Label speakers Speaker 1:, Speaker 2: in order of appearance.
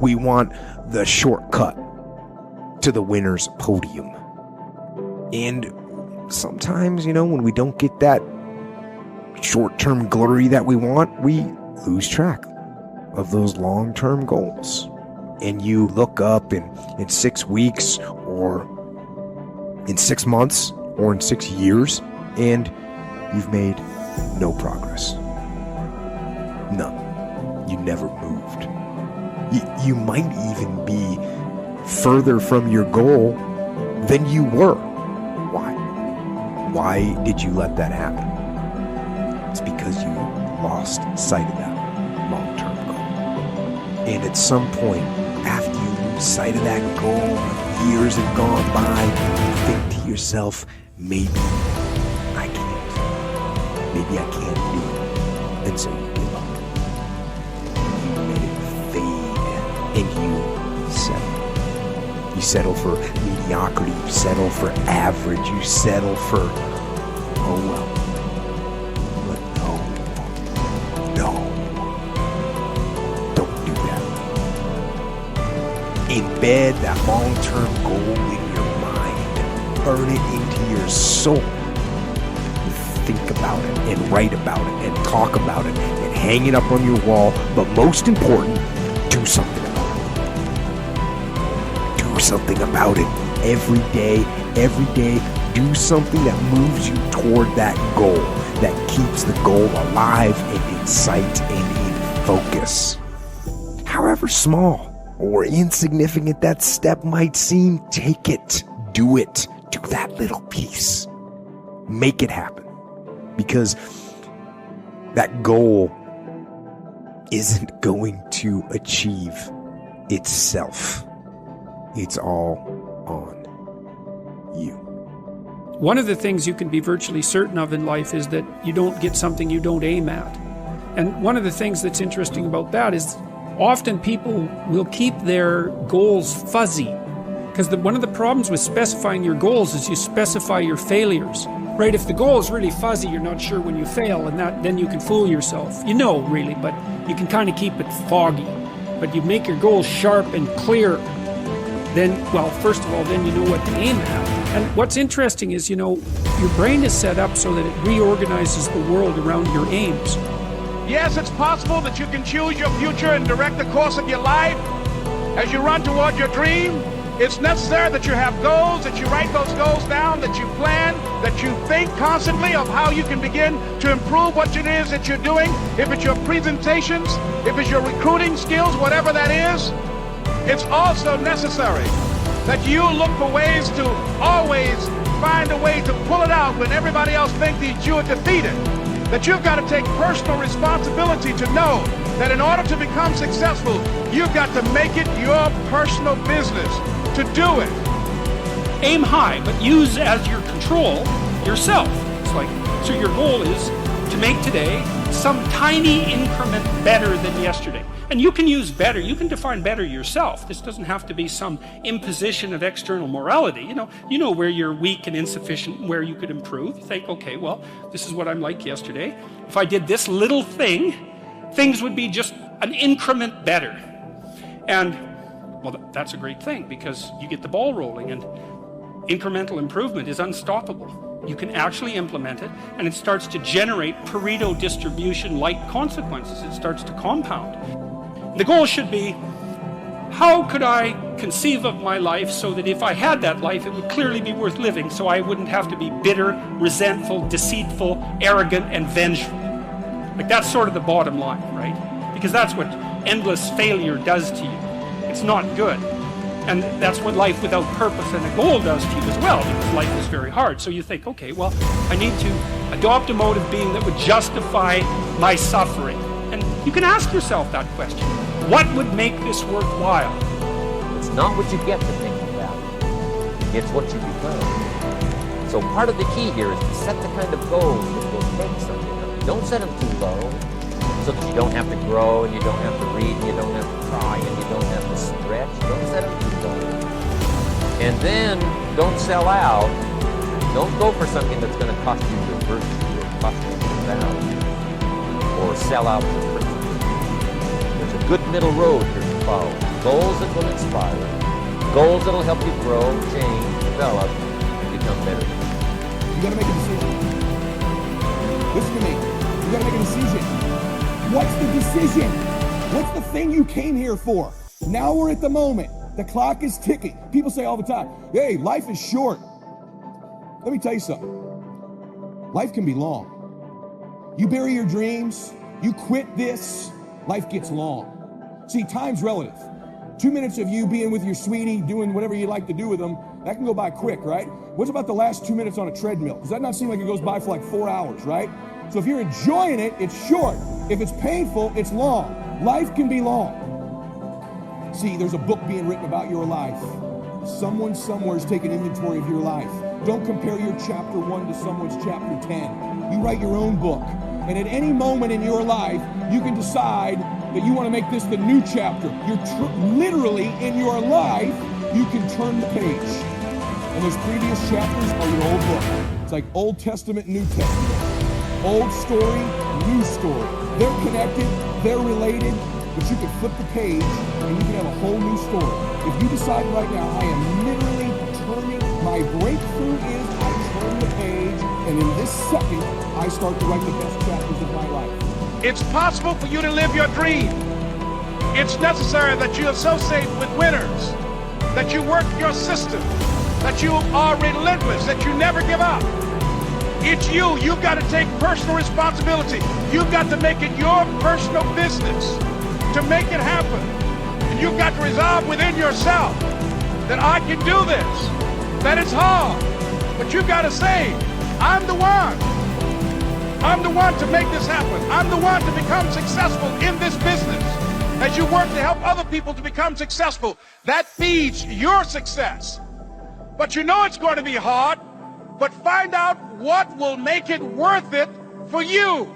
Speaker 1: We want the shortcut to the winner's podium. And sometimes, when we don't get that short-term glory that we want, we lose track of those long-term goals. And you look up in 6 weeks or in 6 months or in 6 years, and you've made no progress. None. You never moved. You might even be further from your goal than you were. Why? Why did you let that happen? It's because you lost sight of that long-term goal. And at some point, after you lose sight of that goal, years have gone by, you think to yourself, maybe I can't. Maybe I can't do it. And so you give up. You let it fade, and you settle. You settle for mediocrity. You settle for average. You settle for, oh well. But no. Don't do that. Embed that long-term goal in your mind. Burn it into your soul. Think about it and write about it and talk about it and hang it up on your wall. But most important, do something about it. Do something about it every day. Every day, do something that moves you toward that goal, that keeps the goal alive and in sight and in focus. However small or insignificant that step might seem, take it. Do it. Do that little piece. Make it happen. Because that goal isn't going to achieve itself. It's all on you.
Speaker 2: One of the things you can be virtually certain of in life is that you don't get something you don't aim at. And one of the things that's interesting about that is often people will keep their goals fuzzy. Because one of the problems with specifying your goals is you specify your failures. Right, if the goal is really fuzzy, you're not sure when you fail, and then you can fool yourself. Really, but you can kind of keep it foggy. But you make your goals sharp and clear, then, first of all, then you know what to aim at. And what's interesting is, your brain is set up so that it reorganizes the world around your aims.
Speaker 3: Yes, it's possible that you can choose your future and direct the course of your life as you run toward your dream. It's necessary that you have goals, that you write those goals down, that you plan, that you think constantly of how you can begin to improve what it is that you're doing. If it's your presentations, if it's your recruiting skills, whatever that is, it's also necessary that you look for ways to always find a way to pull it out when everybody else thinks that you are defeated. That you've got to take personal responsibility to know that in order to become successful, you've got to make it your personal business to do it.
Speaker 2: Aim high, but use as your control yourself. It's like, so your goal is to make today some tiny increment better than yesterday. And you can use better, you can define better yourself. This doesn't have to be some imposition of external morality. You know where you're weak and insufficient, where you could improve. You think, okay, well, this is what I'm like yesterday. If I did this little thing, things would be just an increment better. And well, that's a great thing because you get the ball rolling, and incremental improvement is unstoppable. You can actually implement it, and it starts to generate Pareto distribution-like consequences. It starts to compound. The goal should be, how could I conceive of my life so that if I had that life, it would clearly be worth living, so I wouldn't have to be bitter, resentful, deceitful, arrogant, and vengeful. Like, that's sort of the bottom line, right? Because that's what endless failure does to you. It's not good. And that's what life without purpose and a goal does to you as well, because life is very hard. So you think, okay, well, I need to adopt a mode of being that would justify my suffering. And you can ask yourself that question. What would make this worthwhile?
Speaker 4: It's not what you get to think about. It's what you become. So part of the key here is to set the kind of goals that will take something. Don't set them too low, so that you don't have to grow, and you don't have to read, and you don't have to try, and you don't have to stretch. Don't set them too low. And then don't sell out. Don't go for something that's going to cost you your virtue or cost you your value, or sell out your principle. There's a good middle road here to follow. Goals that will inspire, goals that will help you grow, change, develop, and become better.
Speaker 5: You gotta make a decision. Listen to me. You gotta make a decision. What's the decision? What's the thing you came here for? Now we're at the moment. The clock is ticking. People say all the time, hey, life is short. Let me tell you something. Life can be long. You bury your dreams, you quit this, life gets long. See, time's relative. 2 minutes of you being with your sweetie, doing whatever you like to do with them, that can go by quick, right? What's about the last 2 minutes on a treadmill? Does that not seem like it goes by for like 4 hours, right? So if you're enjoying it, it's short. If it's painful, it's long. Life can be long. See, there's a book being written about your life. Someone somewhere is taking inventory of your life. Don't compare your chapter 1 to someone's chapter 10. You write your own book. And at any moment in your life, you can decide that you want to make this the new chapter. You're literally in your life, you can turn the page. And those previous chapters are your old book. It's like Old Testament, New Testament. Old story, new story. They're connected, they're related, but you can flip the page and you can have a whole new story. If you decide right now, I am literally turning, my breakthrough is I turn the page, and in this second, I start to write the best chapters of my life.
Speaker 3: It's possible for you to live your dream. It's necessary that you associate with winners, that you work your system, that you are relentless, that you never give up. It's you. You've got to take personal responsibility. You've got to make it your personal business to make it happen. And you've got to resolve within yourself that I can do this, that it's hard, but you've got to say, I'm the one. I'm the one to make this happen. I'm the one to become successful in this business. As you work to help other people to become successful, that feeds your success. But you know it's going to be hard, but find out what will make it worth it for you.